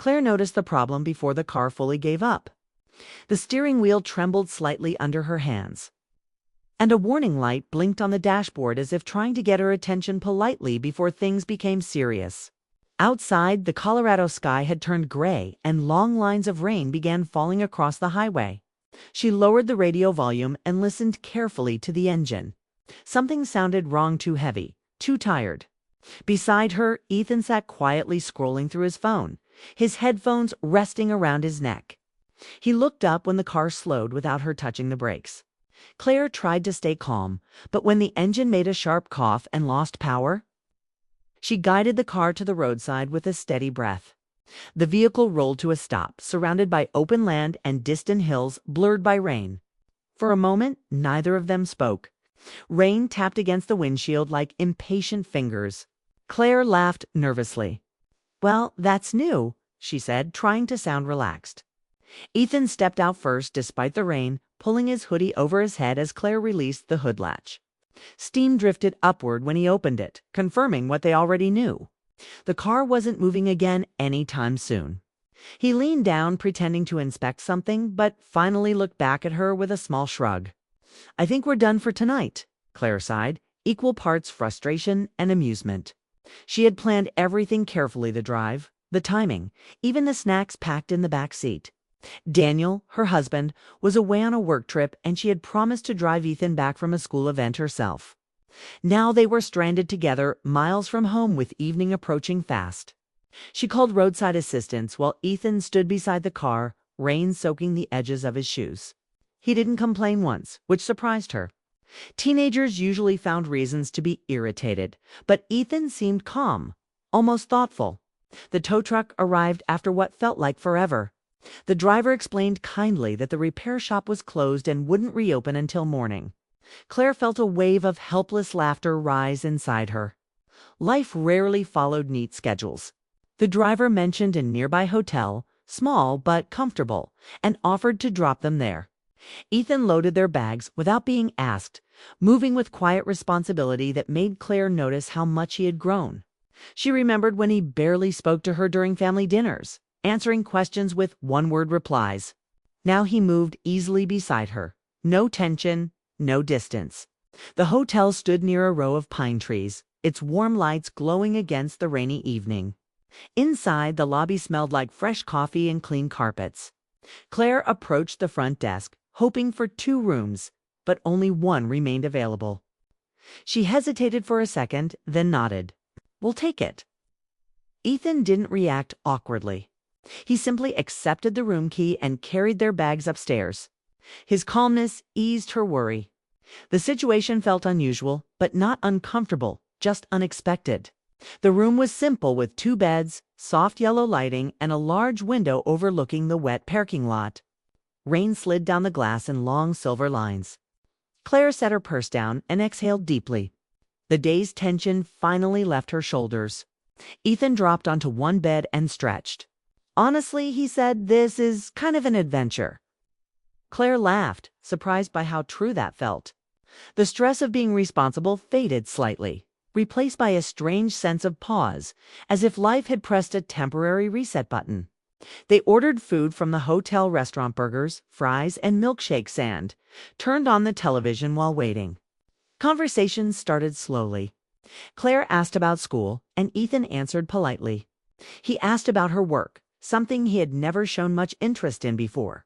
Claire noticed the problem before the car fully gave up. The steering wheel trembled slightly under her hands, and a warning light blinked on the dashboard as if trying to get her attention politely before things became serious. Outside, the Colorado sky had turned gray and long lines of rain began falling across the highway. She lowered the radio volume and listened carefully to the engine. Something sounded wrong, too heavy, too tired. Beside her, Ethan sat quietly scrolling through his phone, his headphones resting around his neck. He looked up when the car slowed without her touching the brakes. Claire tried to stay calm, but when the engine made a sharp cough and lost power, she guided the car to the roadside with a steady breath. The vehicle rolled to a stop, surrounded by open land and distant hills blurred by rain. For a moment, neither of them spoke. Rain tapped against the windshield like impatient fingers. Claire laughed nervously. "Well, that's new," she said, trying to sound relaxed. Ethan stepped out first despite the rain, pulling his hoodie over his head as Claire released the hood latch. Steam drifted upward when he opened it, confirming what they already knew. The car wasn't moving again anytime soon. He leaned down, pretending to inspect something, but finally looked back at her with a small shrug. "I think we're done for tonight," Claire sighed, equal parts frustration and amusement. She had planned everything carefully: the drive, the timing, even the snacks packed in the back seat. Daniel, her husband, was away on a work trip, and she had promised to drive Ethan back from a school event herself. Now they were stranded together, miles from home, with evening approaching fast. She called roadside assistance while Ethan stood beside the car, rain soaking the edges of his shoes. He didn't complain once, which surprised her. Teenagers usually found reasons to be irritated, but Ethan seemed calm, almost thoughtful. The tow truck arrived after what felt like forever. The driver explained kindly that the repair shop was closed and wouldn't reopen until morning. Claire felt a wave of helpless laughter rise inside her. Life rarely followed neat schedules. The driver mentioned a nearby hotel, small but comfortable, and offered to drop them there. Ethan loaded their bags without being asked, moving with quiet responsibility that made Claire notice how much he had grown. She remembered when he barely spoke to her during family dinners, answering questions with one-word replies. Now he moved easily beside her. No tension, no distance. The hotel stood near a row of pine trees, its warm lights glowing against the rainy evening. Inside, the lobby smelled like fresh coffee and clean carpets. Claire approached the front desk, hoping for 2 rooms, but only one remained available. She hesitated for a second, then nodded. "We'll take it." Ethan didn't react awkwardly. He simply accepted the room key and carried their bags upstairs. His calmness eased her worry. The situation felt unusual, but not uncomfortable, just unexpected. The room was simple, with 2 beds, soft yellow lighting, and a large window overlooking the wet parking lot. Rain slid down the glass in long silver lines. Claire set her purse down and exhaled deeply. The day's tension finally left her shoulders. Ethan dropped onto one bed and stretched. "Honestly," he said, "this is kind of an adventure." Claire laughed, surprised by how true that felt. The stress of being responsible faded slightly, replaced by a strange sense of pause, as if life had pressed a temporary reset button. They ordered food from the hotel restaurant: burgers, fries, and milkshake stand, turned on the television while waiting. Conversations started slowly. Claire asked about school, and Ethan answered politely. He asked about her work, something he had never shown much interest in before.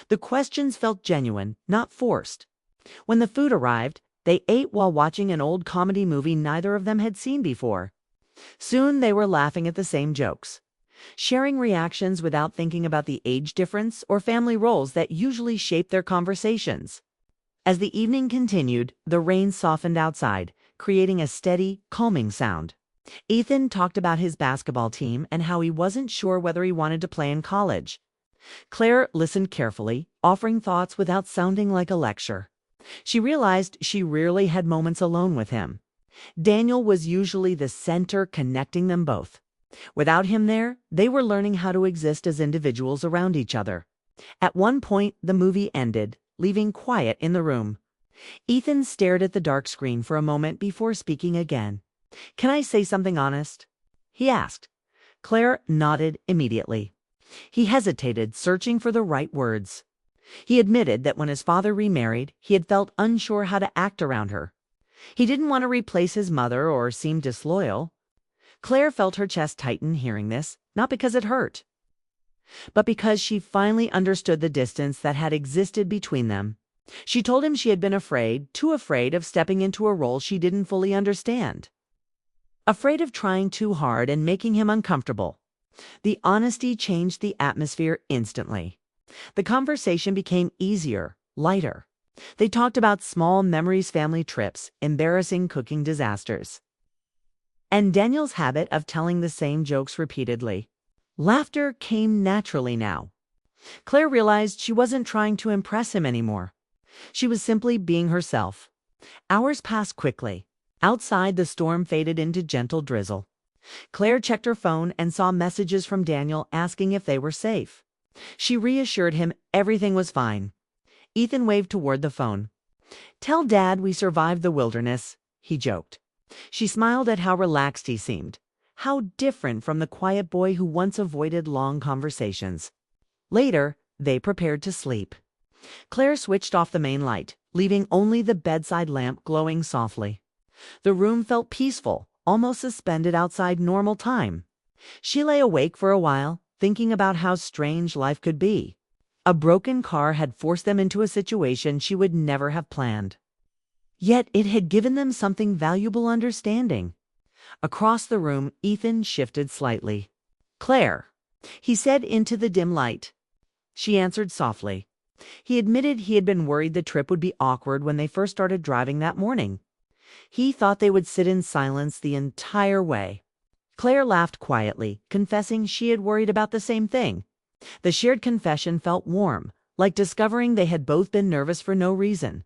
The questions felt genuine, not forced. When the food arrived, they ate while watching an old comedy movie neither of them had seen before. Soon they were laughing at the same jokes, sharing reactions without thinking about the age difference or family roles that usually shape their conversations. As the evening continued, the rain softened outside, creating a steady, calming sound. Ethan talked about his basketball team and how he wasn't sure whether he wanted to play in college. Claire listened carefully, offering thoughts without sounding like a lecture. She realized she rarely had moments alone with him. Daniel was usually the center connecting them both. Without him there, they were learning how to exist as individuals around each other. At one point, the movie ended, leaving quiet in the room. Ethan stared at the dark screen for a moment before speaking again. "Can I say something honest?" he asked. Claire nodded immediately. He hesitated, searching for the right words. He admitted that when his father remarried, he had felt unsure how to act around her. He didn't want to replace his mother or seem disloyal. Claire felt her chest tighten hearing this, not because it hurt, but because she finally understood the distance that had existed between them. She told him she had been afraid, too afraid of stepping into a role she didn't fully understand. Afraid of trying too hard and making him uncomfortable. The honesty changed the atmosphere instantly. The conversation became easier, lighter. They talked about small memories, family trips, embarrassing cooking disasters, and Daniel's habit of telling the same jokes repeatedly. Laughter came naturally now. Claire realized she wasn't trying to impress him anymore. She was simply being herself. Hours passed quickly. Outside, the storm faded into gentle drizzle. Claire checked her phone and saw messages from Daniel asking if they were safe. She reassured him everything was fine. Ethan waved toward the phone. "Tell Dad we survived the wilderness," he joked. She smiled at how relaxed he seemed. How different from the quiet boy who once avoided long conversations. Later, they prepared to sleep. Claire switched off the main light, leaving only the bedside lamp glowing softly. The room felt peaceful, almost suspended outside normal time. She lay awake for a while, thinking about how strange life could be. A broken car had forced them into a situation she would never have planned. Yet it had given them something valuable: understanding. Across the room, Ethan shifted slightly. "Claire," he said into the dim light. She answered softly. He admitted he had been worried the trip would be awkward when they first started driving that morning. He thought they would sit in silence the entire way. Claire laughed quietly, confessing she had worried about the same thing. The shared confession felt warm, like discovering they had both been nervous for no reason.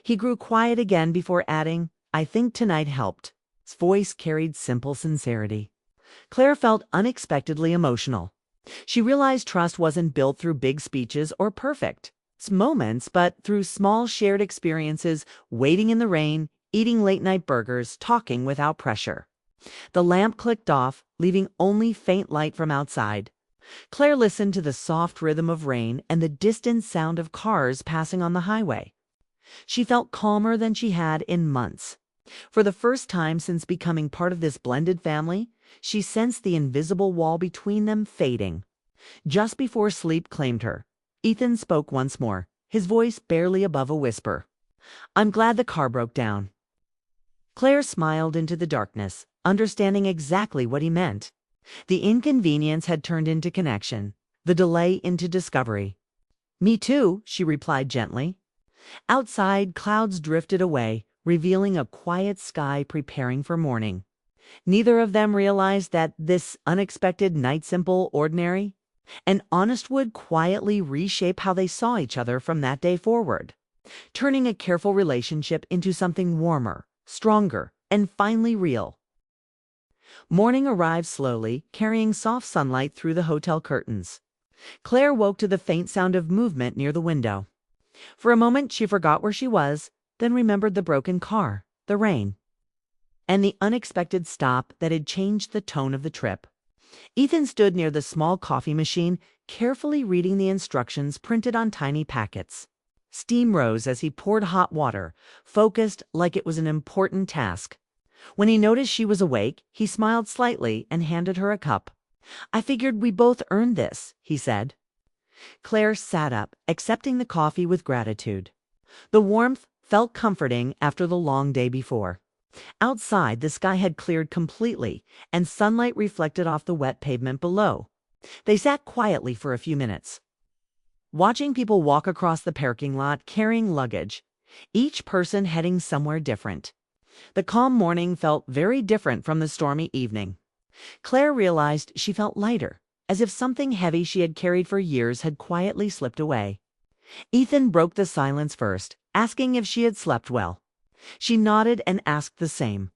He grew quiet again before adding, "I think tonight helped." His voice carried simple sincerity. Claire felt unexpectedly emotional. She realized trust wasn't built through big speeches or perfect moments, but through small shared experiences, waiting in the rain, eating late-night burgers, talking without pressure. The lamp clicked off, leaving only faint light from outside. Claire listened to the soft rhythm of rain and the distant sound of cars passing on the highway. She felt calmer than she had in months. For the first time since becoming part of this blended family, she sensed the invisible wall between them fading. Just before sleep claimed her, Ethan spoke once more, his voice barely above a whisper. "I'm glad the car broke down." Claire smiled into the darkness, understanding exactly what he meant. The inconvenience had turned into connection, the delay into discovery. "Me too," she replied gently. Outside, clouds drifted away, revealing a quiet sky preparing for morning. Neither of them realized that this unexpected night, simple, ordinary, and honest, would quietly reshape how they saw each other from that day forward, turning a careful relationship into something warmer, stronger, and finally real. Morning arrived slowly, carrying soft sunlight through the hotel curtains. Claire woke to the faint sound of movement near the window. For a moment she forgot where she was, then remembered the broken car, the rain, and the unexpected stop that had changed the tone of the trip. Ethan stood near the small coffee machine, carefully reading the instructions printed on tiny packets. Steam rose as he poured hot water, focused like it was an important task. When he noticed she was awake, he smiled slightly and handed her a cup. "I figured we both earned this," he said. Claire sat up, accepting the coffee with gratitude. The warmth felt comforting after the long day before. Outside, the sky had cleared completely, and sunlight reflected off the wet pavement below. They sat quietly for a few minutes, watching people walk across the parking lot carrying luggage, each person heading somewhere different. The calm morning felt very different from the stormy evening. Claire realized she felt lighter, as if something heavy she had carried for years had quietly slipped away. Ethan broke the silence first, asking if she had slept well. She nodded and asked the same.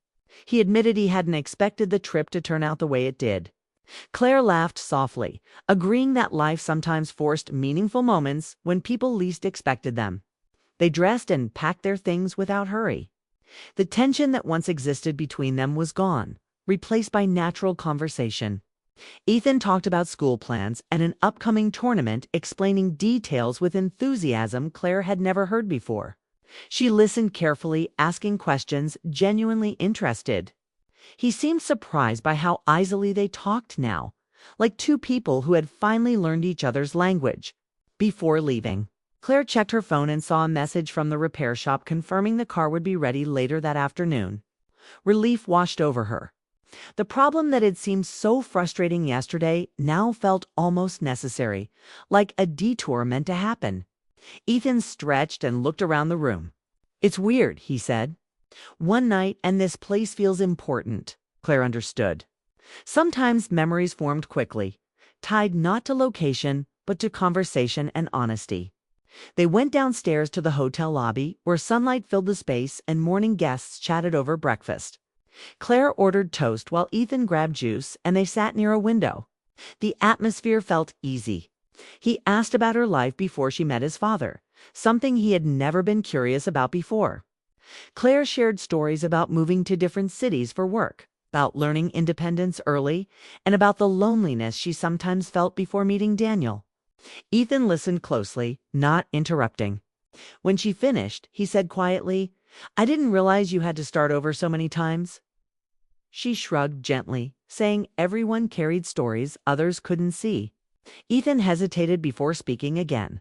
He admitted he hadn't expected the trip to turn out the way it did. Claire laughed softly, agreeing that life sometimes forced meaningful moments when people least expected them. They dressed and packed their things without hurry. The tension that once existed between them was gone, replaced by natural conversation. Ethan talked about school plans and an upcoming tournament, explaining details with enthusiasm Claire had never heard before. She listened carefully, asking questions, genuinely interested. He seemed surprised by how easily they talked now, like two people who had finally learned each other's language. Before leaving, Claire checked her phone and saw a message from the repair shop confirming the car would be ready later that afternoon. Relief washed over her. The problem that had seemed so frustrating yesterday now felt almost necessary, like a detour meant to happen. Ethan stretched and looked around the room. "It's weird," he said. "One night and this place feels important." Claire understood. Sometimes memories formed quickly, tied not to location, but to conversation and honesty. They went downstairs to the hotel lobby, where sunlight filled the space and morning guests chatted over breakfast. Claire ordered toast while Ethan grabbed juice, and they sat near a window. The atmosphere felt easy. He asked about her life before she met his father, something he had never been curious about before. Claire shared stories about moving to different cities for work, about learning independence early, and about the loneliness she sometimes felt before meeting Daniel. Ethan listened closely, not interrupting. When she finished, he said quietly, "I didn't realize you had to start over so many times." She shrugged gently, saying everyone carried stories others couldn't see. Ethan hesitated before speaking again.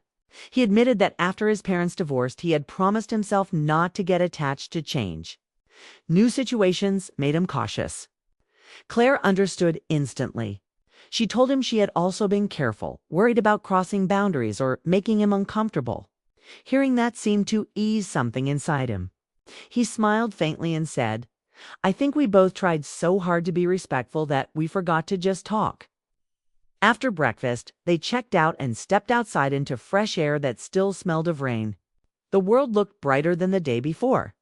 He admitted that after his parents divorced, he had promised himself not to get attached to change. New situations made him cautious. Claire understood instantly. She told him she had also been careful, worried about crossing boundaries or making him uncomfortable. Hearing that seemed to ease something inside him. He smiled faintly and said, "I think we both tried so hard to be respectful that we forgot to just talk." After breakfast, they checked out and stepped outside into fresh air that still smelled of rain. The world looked brighter than the day before.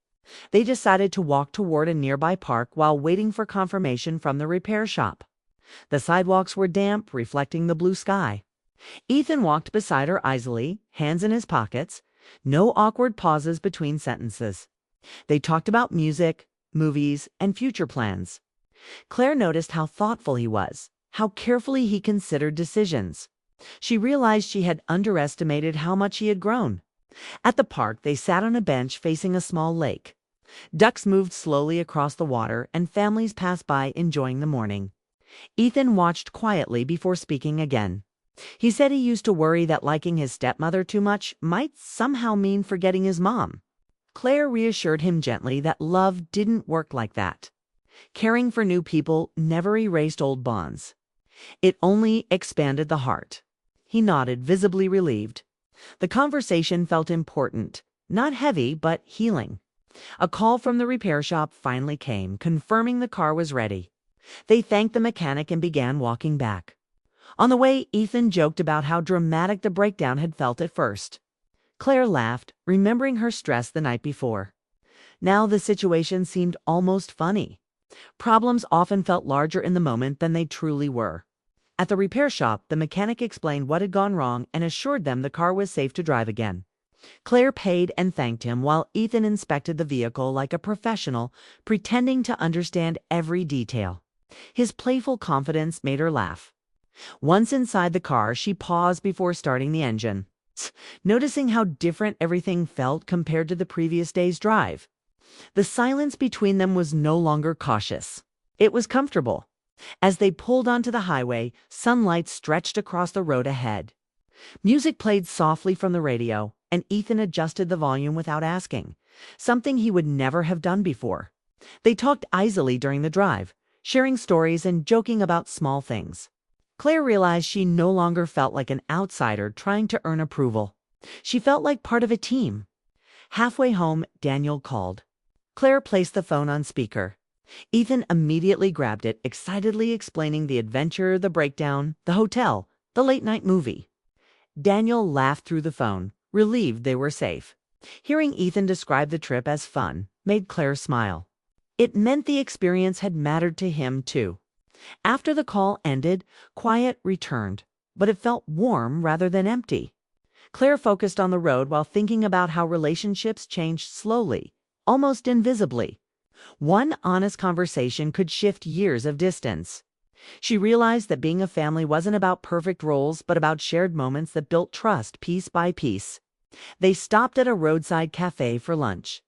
They decided to walk toward a nearby park while waiting for confirmation from the repair shop. The sidewalks were damp, reflecting the blue sky. Ethan walked beside her easily, hands in his pockets, no awkward pauses between sentences. They talked about music, movies, and future plans. Claire noticed how thoughtful he was, how carefully he considered decisions. She realized she had underestimated how much he had grown. At the park, they sat on a bench facing a small lake. Ducks moved slowly across the water, and families passed by enjoying the morning. Ethan watched quietly before speaking again. He said he used to worry that liking his stepmother too much might somehow mean forgetting his mom. Claire reassured him gently that love didn't work like that. Caring for new people never erased old bonds. It only expanded the heart. He nodded, visibly relieved. The conversation felt important, not heavy, but healing. A call from the repair shop finally came, confirming the car was ready. They thanked the mechanic and began walking back. On the way, Ethan joked about how dramatic the breakdown had felt at first. Claire laughed, remembering her stress the night before. Now the situation seemed almost funny. Problems often felt larger in the moment than they truly were. At the repair shop, the mechanic explained what had gone wrong and assured them the car was safe to drive again. Claire paid and thanked him while Ethan inspected the vehicle like a professional, pretending to understand every detail. His playful confidence made her laugh. Once inside the car, she paused before starting the engine, noticing how different everything felt compared to the previous day's drive. The silence between them was no longer cautious. It was comfortable. As they pulled onto the highway, sunlight stretched across the road ahead. Music played softly from the radio, and Ethan adjusted the volume without asking, something he would never have done before. They talked easily during the drive, sharing stories and joking about small things. Claire realized she no longer felt like an outsider trying to earn approval. She felt like part of a team. Halfway home, Daniel called. Claire placed the phone on speaker. Ethan immediately grabbed it, excitedly explaining the adventure, the breakdown, the hotel, the late-night movie. Daniel laughed through the phone, relieved they were safe. Hearing Ethan describe the trip as fun made Claire smile. It meant the experience had mattered to him, too. After the call ended, quiet returned, but it felt warm rather than empty. Claire focused on the road while thinking about how relationships changed slowly, almost invisibly. One honest conversation could shift years of distance. She realized that being a family wasn't about perfect roles, but about shared moments that built trust piece by piece. They stopped at a roadside cafe for lunch.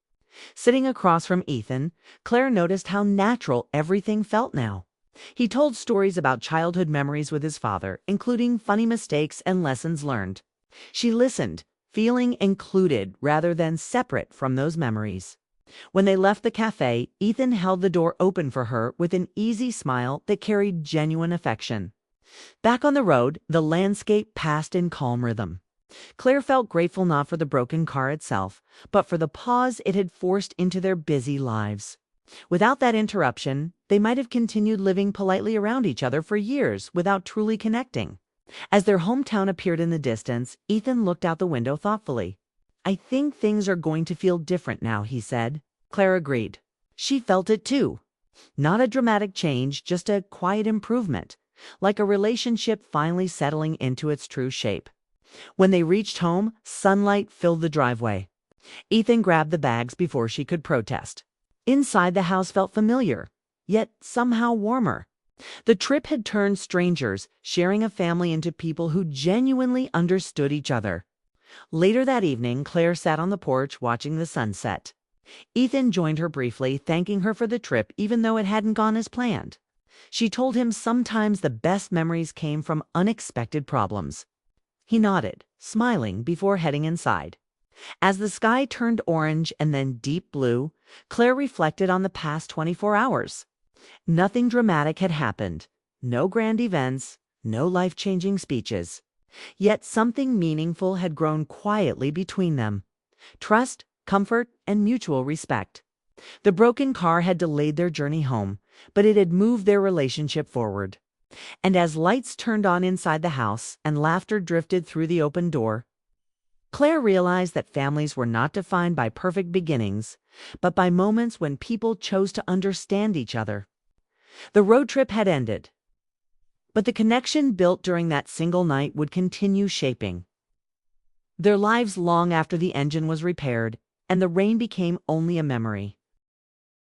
Sitting across from Ethan, Claire noticed how natural everything felt now. He told stories about childhood memories with his father, including funny mistakes and lessons learned. She listened, feeling included rather than separate from those memories. When they left the cafe, Ethan held the door open for her with an easy smile that carried genuine affection. Back on the road, the landscape passed in calm rhythm. Claire felt grateful not for the broken car itself, but for the pause it had forced into their busy lives. Without that interruption, they might have continued living politely around each other for years without truly connecting. As their hometown appeared in the distance, Ethan looked out the window thoughtfully. "I think things are going to feel different now," he said. Claire agreed. She felt it too. Not a dramatic change, just a quiet improvement, like a relationship finally settling into its true shape. When they reached home, sunlight filled the driveway. Ethan grabbed the bags before she could protest. Inside the house felt familiar, yet somehow warmer. The trip had turned strangers, sharing a family, into people who genuinely understood each other. Later that evening, Claire sat on the porch watching the sunset. Ethan joined her briefly, thanking her for the trip even though it hadn't gone as planned. She told him sometimes the best memories came from unexpected problems. He nodded, smiling before heading inside. As the sky turned orange and then deep blue, Claire reflected on the past 24 hours. Nothing dramatic had happened. No grand events, no life-changing speeches. Yet something meaningful had grown quietly between them. Trust, comfort, and mutual respect. The broken car had delayed their journey home, but it had moved their relationship forward. And as lights turned on inside the house and laughter drifted through the open door, Claire realized that families were not defined by perfect beginnings, but by moments when people chose to understand each other. The road trip had ended, but the connection built during that single night would continue shaping their lives long after the engine was repaired and the rain became only a memory.